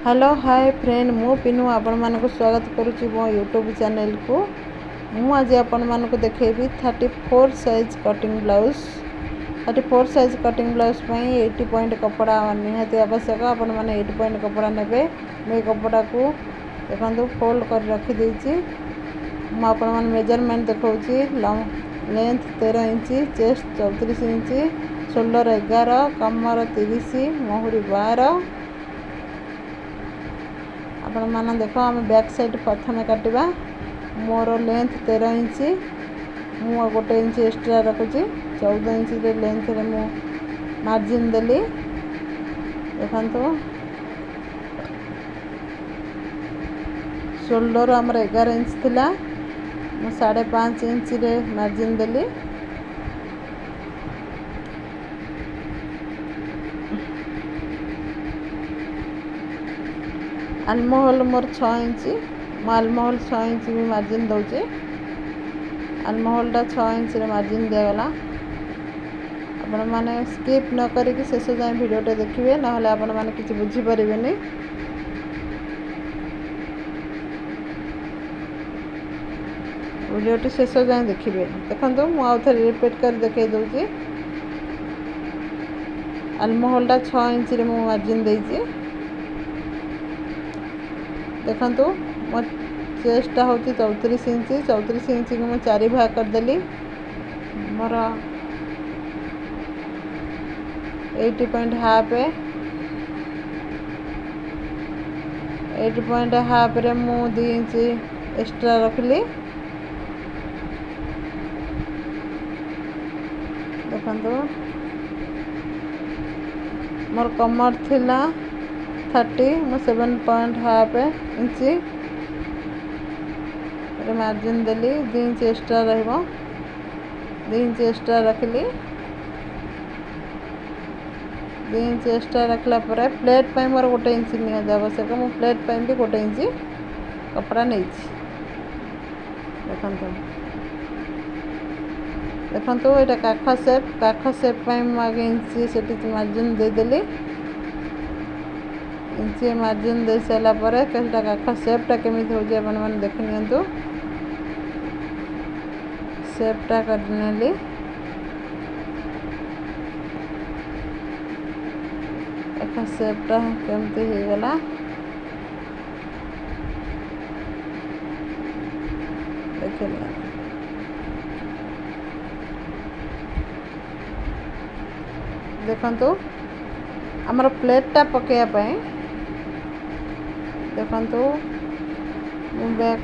Hello hi friend मु पिनू आपण मानक स्वागत करुच्ची मो यूट्यूब चैनल को। मु आज आपण मानक देखेबी 34 size cutting blouse. 34 size cutting blouse पई 80 पॉइंट कपड़ा निहाती आवश्यक। आपण माने 80 पॉइंट कपड़ा नेबे। मैं कपड़ा को देखंतु फोल्ड कर रखी देछि। मु आपण मान मेजरमेंट देखौछि। Length 13 inch, chest 34 inch, shoulder 11, कमर 30, मोहरी 12। आपण माना देखो आम बैक साइड प्रथम काटिबा। मोर लेंथ 13 इंच, मु गोटे इंच एक्स्ट्रा रखुची। 14 इंच रे लेंथ रे मु मार्जिन देली। देखंतु शोल्डर हमर 11 इंच थिला, मु 5.5 इंच रे मार्जिन देली। आलमोहल मोर 6 इंच, आलमोहल 6 इंच भी मार्जिन दौचे। आलमोहलटा 6 इंच रे मार्जिन दिया गला। आपण माने स्किप न करिक शेष जाए भिडियोटे देखिए, ना आपण माने किछि बुझी परिबेनी। भिडियोटी शेष जाए देखिए। देखंतु मु आउ थे रिपीट कर देखै दउची। आलमोहलटा 6 इंच रे मु मार्जिन देइची। देखंतु मो चेस्टा होची 34 इंच। 34 इंच को मैं 4 भाग कर देली। मोर 80 पॉइंट हाफ है। 80 पॉइंट हाफ रे मु 2 इंच एक्स्ट्रा रखली। देखंतु मोर कमर थिला 30, मु 7 पॉइंट हाफ इंच रे मार्जिन देली। 2 इंच एक्स्ट्रा रहबो। 2 इंच एक्स्ट्रा रखली। 2 इंच एक्स्ट्रा रखला पर प्लेट पे मोर गोटे इंच निया आवश्यक। मु प्लेट पे भी गोटे इंच कपड़ा नहीं। देखंतु एटा काख सेप पे मु आगे इंच सेटी margin they Delhi. Inch margin they सारा पर केटा काख सेपटा केमिति होजे आपण माने देख नियंतु। सेपटा कर नेली। काख सेपटा केमिति हे गला देखिए। देखंतु हमर प्लेटटा पकेया पई देखंतु बैक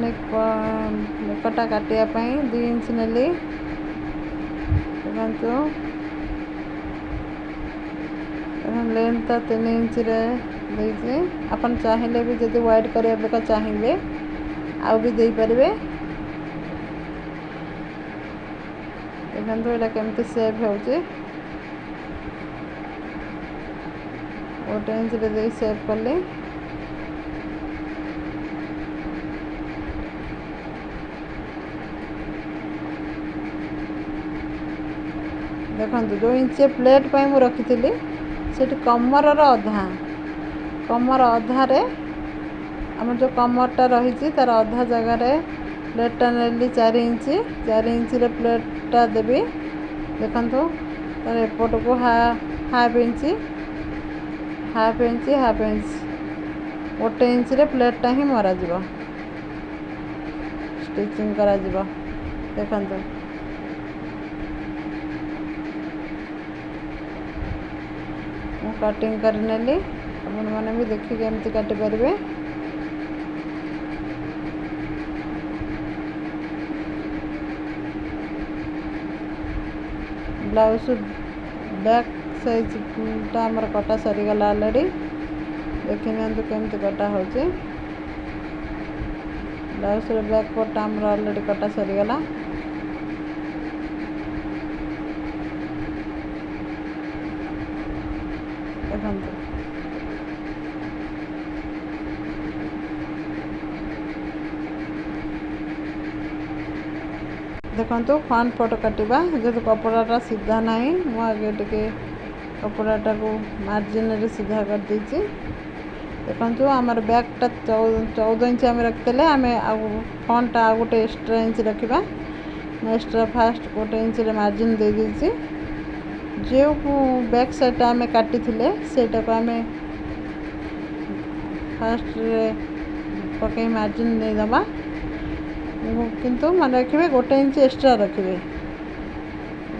नेकटा काटिया पई 2 इंच नेली। देखंतु लेंथ 3 इंच रे देइछि। अपन चाहिले भी जदि वाइड करिया बेका चाहिबे आउ भी देई परिबे। देखंतु एटा केमति सेव होउछि। गोटे इंच रे दे सेव करले। देखंतु जो इंच प्लेट पे मु रखी थी सेठी कमर अधा रे हमर जो कमरटा रही तार अधा जगह रे प्लेटटा नेली 4 इंच। 4 इंच रे प्लेटटा देबी। देखंतु तार एपट को हाफ इंच गोटे इंच रे प्लेटटा ही मरा जीवो, स्टिचिंग करा जीवो। देखंतु मु कटिंग कर नेली। अपन माने भी देखि केमति काटि परिबे। ब्लाउज बैक साइज टा हमर कटा सरी गला ऑलरेडी। देखि नियंतु केमति कटा होची। ब्लाउज रे बैक पटा हमर ऑलरेडी कटा सरी गला। देखंतु फ्रंट पट काटिबा। जदि कपड़ाटा सीधा नहीं मु आगे टिके कपड़ाटा को मार्जिन रे सीधा कर देछि। देखो आमर बैकटा 14 इंच आम रखिदे आम फ्रंटा आ गोटे एक्सट्रा इंच रखा एक्सट्रा फास्ट गोटे इंच मार्जिन दे दीजिए जो बैक साइड आम काटी सेटा को आम फास्ट पकई मार्जिन नहीं दबा किंतु मन रखिए गोटे इंच एक्सट्रा रखिए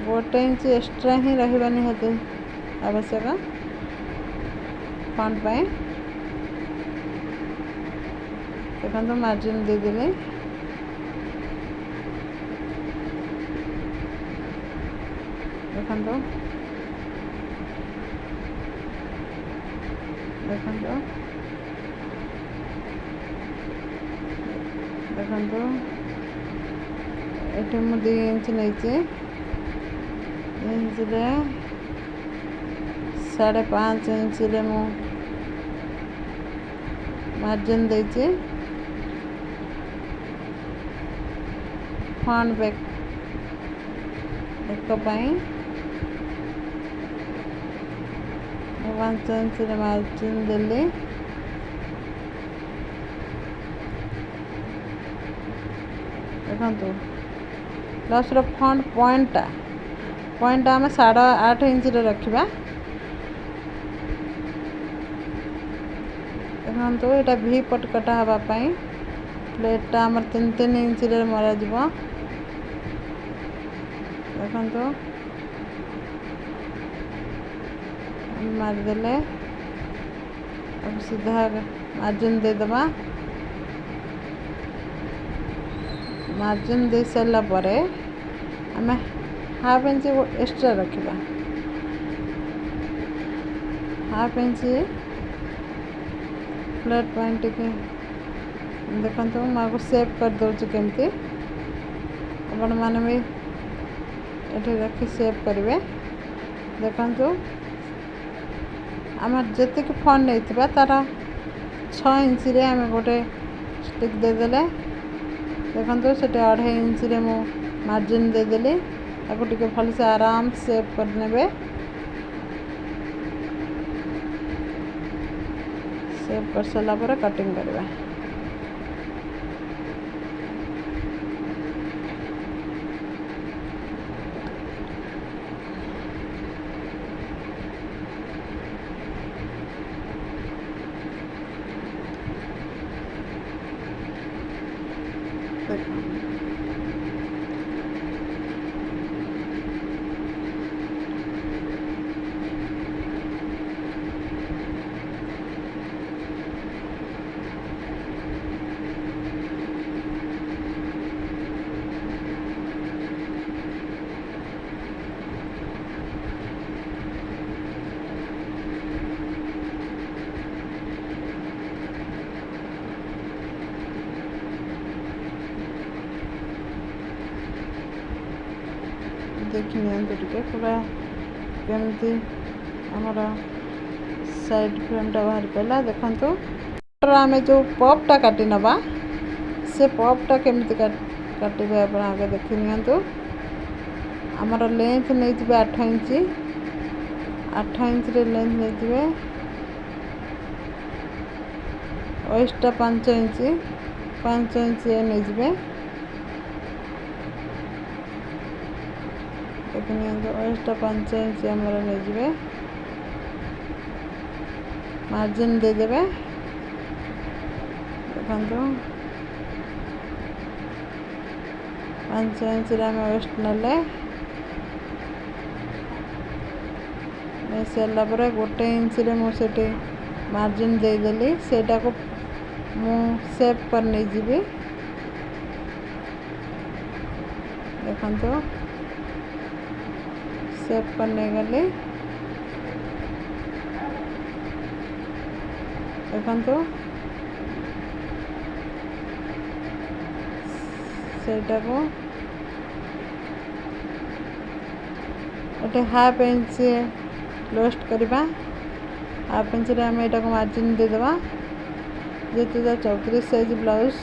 गोटे इंच एक्सट्रा ही रहा निहत आवश्यक फ्रंट पाई देखो मार्जिन देदेली देखो देखो देखो ये मुझे 2 इंच नहीं इंच 5.5 इंच मु मार्जिन देची फ्रंट बैक एक 5 इंच मार्जिन देली देखो प्लस फ्रंट पॉइंटा आम 8.5 इंच रखा देखो यहाँ भी पट कटा हाँपाई प्लेटा आम 3 इंच मरा देखो मारिदेले अब सीधा मार्जिन देदबा मार्जिन दे सारा पर आम हाफ इंच एक्स्ट्रा रखा हाफ इंच फ्लैट पॉइंट के देखो मुझे सेव कर दूँ केमती आपण मैंने भी ये रखी सेव करेंगे देखो आम जी फ्रंट नहीं तार 6 इंच आम गोटे स्टिक देदेले देखो से 2.5 इंच मु मार्जिन देदेली ताको टिके भल से आराम सेव करने सेव कर सारा पर कटिंग करवा देखिए टे पूरा केमती आमर साइड फ्रेमटा बाहर पड़ा देखो आम जो पपटा काटी नवा से पपटा केमती काटे आप आगे देखी नि आमर लेंथ नहीं 8 इंच 8 इंच लेंथ नहीं वेस्टा 5 इंच नहीं वेस्टा 5 इंच आमर नहीं मार्जिन देदे देखो 5 इंच आम वेस्ट ना सारापर गोटे इंच मुझे मार्जिन देदेली सेटा को मु सेव कर नहीं जीवी देखो सेव करने गली देखो सेटा को गोटे हाफ इंच लोस्ट करवा हाफ इंच आम यहाँ मार्जिन देदेबा जेहतु 34 साइज ब्लाउज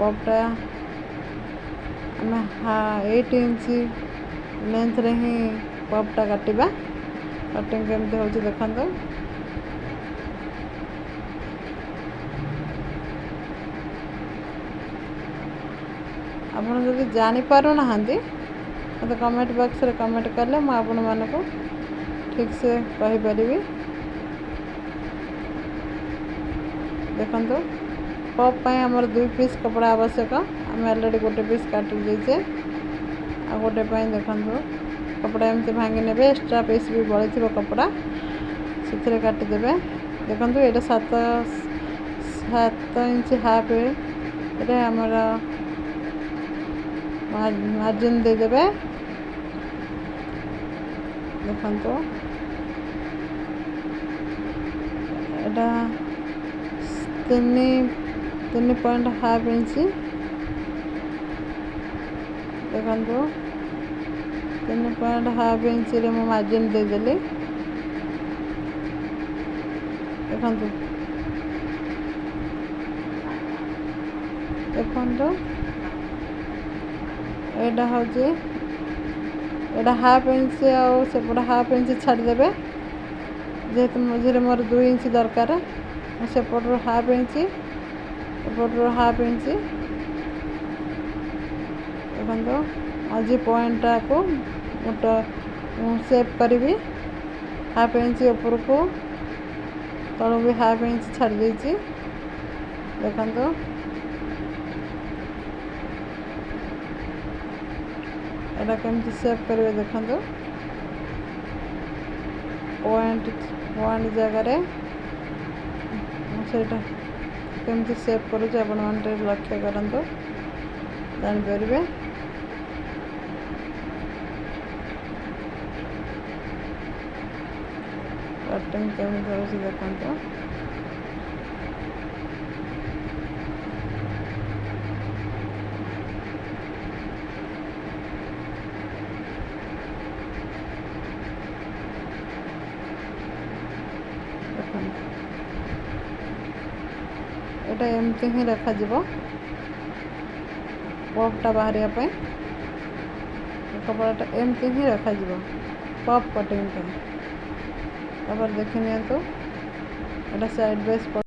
पपटा आम 8 इंच लेंथ रे ही पपटा काटिबा कटिंग केमती हो देखो ଆପଣ ଯଦି ଜାଣିପାରୁନାହାନ୍ତି ମୋତେ କମେଣ୍ଟ ବକ୍ସରେ କମେଣ୍ଟ କଲେ ମୁଁ ଆପଣମାନଙ୍କୁ ଠିକ୍ସେ କହିପାରିବି। ଦେଖନ୍ତୁ ପପ୍ ପାଇଁ ଆମର 2 ପିସ୍ କପଡ଼ା ଆବଶ୍ୟକ। ଆମେ ଅଲରେଡ଼ି ଗୋଟେ ପିସ୍ କାଟି ଦେଇଛେ। ଆଉ ଗୋଟେ ପାଇଁ ଦେଖନ୍ତୁ କପଡ଼ା ଏମିତି ଭାଙ୍ଗି ନେବେ। ଏକ୍ସଟ୍ରା ପିସ୍ ବି ବଳିଥିବ କପଡ଼ା ସେଥିରେ କାଟିଦେବେ। ଦେଖନ୍ତୁ ଏଇଟା 7 ଇଞ୍ଚ ହାଫ୍ ଏରେ ଆମର ମାର୍ଜିନ୍ ଦେଇଦେବେ। ଦେଖନ୍ତୁ ଏଇଟା 3.5 ଇଞ୍ଚ। ଦେଖନ୍ତୁ 3.5 ଇଞ୍ଚରେ ମୁଁ ମାର୍ଜିନ୍ ଦେଇଦେଲି। ଦେଖନ୍ତୁ ଏଇଟା ହେଉଛି ଏଇଟା 1/2 ଇଞ୍ଚ ଆଉ ସେପଟେ 1/2 ଇଞ୍ଚ ଛାଡ଼ିଦେବେ। ଯେହେତୁ ମଝିରେ ମୋର 2 ଇଞ୍ଚ ଦରକାର ସେପଟରୁ 1/2 ଇଞ୍ଚ ଏପଟରୁ 1/2 ଇଞ୍ଚ। ଦେଖନ୍ତୁ ଆଜି ପଏଣ୍ଟଟାକୁ ଗୋଟେ ସେପ୍ କରିବି। 1/2 ଇଞ୍ଚ ଉପରକୁ ତଳୁ ବି 1/2 ଇଞ୍ଚ ଛାଡ଼ି ଦେଇଛି। ଦେଖନ୍ତୁ ଏଇଟା କେମିତି ସେପ୍ କରିବେ। ଦେଖନ୍ତୁ ପଏଣ୍ଟ ଜାଗାରେ ସେଇଟା କେମିତି ସେପ୍ କରୁଛି ଆପଣମାନେ ଟିକେ ଲକ୍ଷ୍ୟ କରନ୍ତୁ, ଜାଣିପାରିବେ। କଟିଂ କେମିତି ହେଉଛି ଦେଖନ୍ତୁ। ଏଇଟା ଏମିତି ହିଁ ରଖାଯିବ ପପ୍ଟା ବାହାରିବା ପାଇଁ। କପଡ଼ାଟା ଏମିତି ହିଁ ରଖାଯିବ ପପ୍ କଟିଂ ପାଇଁ। ତାପରେ ଦେଖି ନିଅନ୍ତୁ ଏଇଟା ସାଇଡ଼୍ ବେସ୍